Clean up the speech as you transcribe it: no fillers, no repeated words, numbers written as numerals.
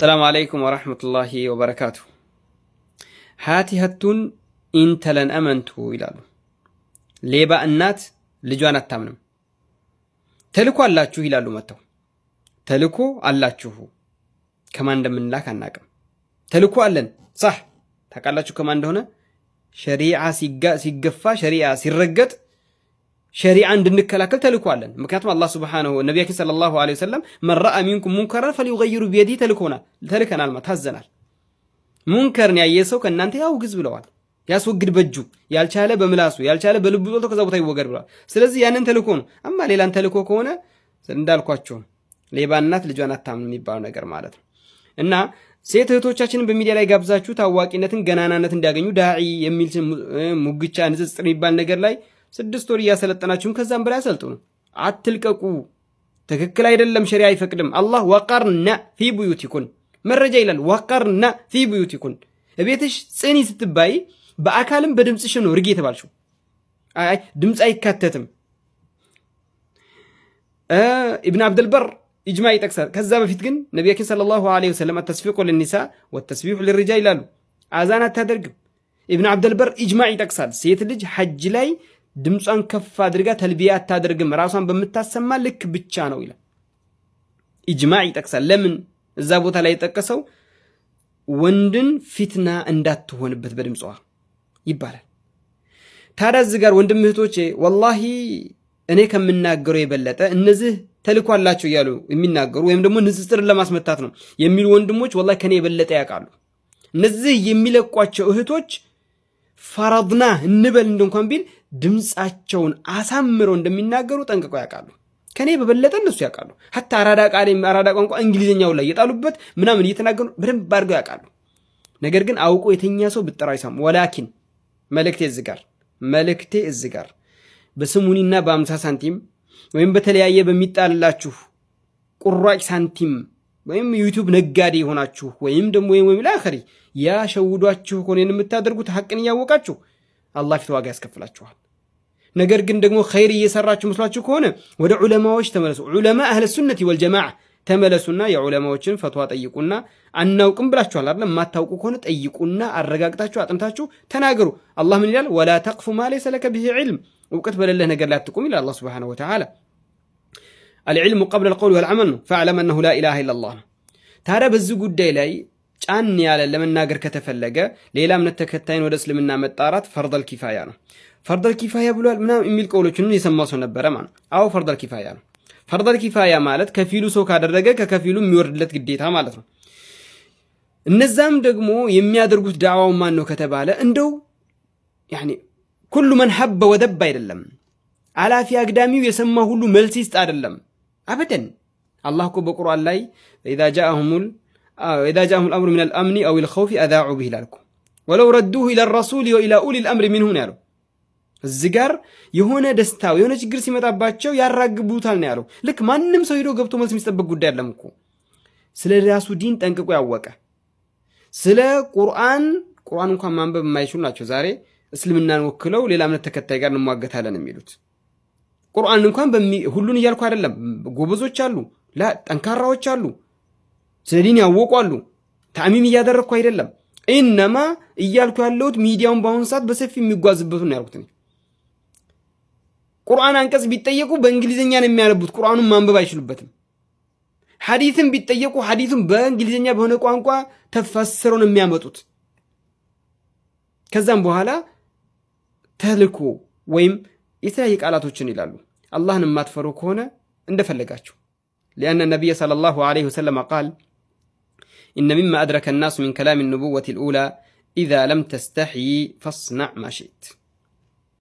السلام عليكم ورحمة الله وبركاته. هاتهتون انت لن امنتو ይላሉ። ሌባ እናት ልጇን አታምንም። ተልኮ አላችሁ ይላሉ መተው። ተልኮ አላችሁ ከማን እንደምንላክ አናውቅም። ተልኮ አለን صح ታውቃላችሁ ከማን እንደሆነ። ሸሪዓ ሲገፋ ሸሪዓ ሲረገጥ ሸሪዓ እንድንከላከል ተልኮ አለን። ምክንያቱም አላህ Subhanahu ነብያችን ሰለላሁ ዐለይሂ ወሰለም من رأى منكم منكرا فليغيره بيده ተልከናል ታዘናል። ሙንከርን ያየሰው ከናንተ ያውግዝ ብለዋል። ያስወግድ በእጁ ያልቻለ በምላሱ ያልቻለ በልቡ ጦልቶ ከዛ ቦታ ይወገድ ብለዋል። ስለዚህ ያንን ተልኮ ነው። አማ ሌላን ተልኮ ከሆነ እንዳልኳችሁ ሌባ እናት ልጇን አታምንም የሚባለው ነገር ማለት ነው። እና ሴት እህቶቻችንን በሚዲያ ላይ ጋብዛችሁ ታዋቂነትን ገናናነት እንዲያገኙ ዳዒ የሚል ሙግቻ ንጽጽር የሚባል ነገር ላይ 6 ወር ያሰለጠናችሁም ከዛም በላይ አሰልጥኑ። አትልቀቁ። ትክክል አይደለም። ሸሪዓ አይፈቅድም። አላህ ወቀርና ፊ ቡዩቲኩን መረጃ ይላል። ወቀርና ፊ ቡዩቲኩን እቤትሽ ጽኒ ስትባይ በአካልም በድምጽሽ ነው ርግ የተባልሽው። አይ ድምጽ አይካተትም። ኢብኑ አብዱል በር ኢጅማዕ ይጠቅሳል። ከዛ በፊት ግን ነብያችን ሰለላሁ ዐለይሂ ወሰለም አተስፊቁ ለኒሳ ወተስቢሑ ለሪጃል ይላሉ። አዛን አታደርግም። ኢብኑ አብዱል በር ኢጅማዕ ይጠቅሳል። ሴት ልጅ ሐጅ ላይ ድምጿን ከፍ አድርጋ ተልቢያ አታደርግም፣ ራሷን በምታሰማ ልክ ብቻ ነው ይላል። ኢጅማዕ ይጠቅሳል። ለምን እዛ ቦታ ላይ የጠቀሰው ወንድን ፊትና እንዳትሆንበት በድምጿ ይባላል። ታዲያ እዚህ ጋር ወንድም እህቶቼ ወላሂ እኔ ከምናገረው የበለጠ እነዚህ ተልኮ አላቸው እያሉ የሚናገሩ ወይም ደግሞ ንጽጽርን ለማስመታት ነው የሚሉ ወንድሞች ወላሂ ከኔ የበለጠ ያውቃሉ። እነዚህ የሚለቋቸው እህቶች ፈረድና እንበል እንኳን ቢል ድምጻቸውን አሳምረው እንደሚናገሩ ጠንቅቀው ያውቃሉ። ከኔ በበለጠ እነሱ ያውቃሉ። ሐታ አራዳ ቋንቋ እንግሊዝኛው ላይ የጣሉበት ምናምን እየተናገሩ በደንብ አድርገው ያውቃሉ። ነገር ግን አውቆ የተኛ ሰው ብጥራው ይሰማል። ወላኪን መልእክቴ እዚህ ጋር በስሙኒና በ50 ሳንቲም ወይም በተለያየ በሚጣልላችሁ ቁራጭ ሳንቲም ወይም ዩቲዩብ ነጋዴ ሆናችሁ ወይም ደግሞ ወይም ለአኺሪ ያሸውዷችሁ ኮኔን የምታደርጉት ሐቅን ያወቃችሁ አላህ ፊት ዋጋ ያስከፍላችኋል። ነገር ግን ደግሞ ኸይር እየሰራችሁ መስሏችሁ ከሆነ ወደ ዑለማዎች ተመለሱ። ዑለማ አህለ ሱነቲ ወልጀማዓ ተመለሱና የዑለማዎችን ፈትዋ ጠይቁና አናውቅም ብላችኋል አይደል? ማታውቁ ከሆነ ጠይቁና አረጋግጣችሁ አጥንታችሁ ተናገሩ። አላህ ምን ይላል? ወላ ተቅፉ ማ ለይሰ ለከ ቢሂ ዒልም እውቀት በሌለህ ነገር ላይ አትቁም ይላል አላህ Subhanahu Wa Ta'ala። አልዕልሙ ቀብለ አልቀውል ወልዐመል ነው። ፈዕለም አነሁ ላ ኢላሃ ኢለላህ ነው። ታዲያ በዚህ ጉዳይ ላይ ጫን ያለ ለመናገር ከተፈለገ ሌላ እምነት ተከታይን ወደ እስልምና መጣራት ፈርደል ኪፋያ ነው። ፈርደል ኪፋያ ብሏል ምናምን የሚል ቀውሎችን የሰማው ሰው ነበረ ማለት ነው። አዎ ፈርደል ኪፋያ ነው። ፈርደል ኪፋያ ማለት ከፊሉ ሰው ካደረገ ከከፊሉ የሚወርድለት ግዴታ ማለት ነው። እነዛም ደግሞ የሚያደርጉት ዳዕዋው ማን ነው ከተባለ እንደው ያኒ ኩሉ መን ሐበ ወደብ አይደለም። አላፊ አግዳሚው የሰማ ሁሉ መልስ ይስጥ አይደለም። አበደን አላህ እኮ በቁርአን ላይ إذا جاءهم الأمر من الأمن أو الخوف أذاعوا به لكم ولو ردوه إلى الرسول وإلى أولي الأمر منهم ያለው እዚህ ጋር የሆነ ደስታው የሆነ ችግር ሲመጣባቸው ያራግቡታል ነው ያለው። ልክ ማንም ሰው ሄዶ ገብቶ መልስ የሚጠበቅ ጉዳይ አይደለም እኮ። ስለ ራሱ ዲን ጠንቅቆ ያወቀ ስለ ቁርአን እንኳን ማንበብ የማይችሉ ናቸው ዛሬ እስልምናን ወክለው ሌላ እምነት ተከታይ ጋር እንሟገታለን የሚሉት። ቁርአን እንኳን ሁሉን እያልኩ አይደለም። ጎበዞች አሉ፣ ጠንካራዎች አሉ፣ ስለ ዲን ያወቋሉ። ተአሚም እያደረኩ አይደለም። ኢነማ እያልኩ ያለሁት ሚዲያውን በአሁኑ ሰዓት በሰፊ የሚጓዝበት ነው ያልኩት። ቁርአን አንቀጽ ቢጠየቁ በእንግሊዝኛ ነው የሚያነቡት። ቁርአኑን ማንበብ አይችሉበትም። ሐዲስን ቢጠየቁ ሐዲሱን በእንግሊዝኛ በሆነ ቋንቋ ተፈስረው ነው የሚያመጡት። ከዛም በኋላ ተልኮ ወይም የተለያየ ቃላቶችን ይላሉ። አላህን የማትፈሩ ከሆነ እንደፈለጋችሁ لأن النبي صلى الله عليه وسلم قال إن مما أدرك الناس من كلام النبوة الأولى إذا لم تستحي فاصنع ما شئت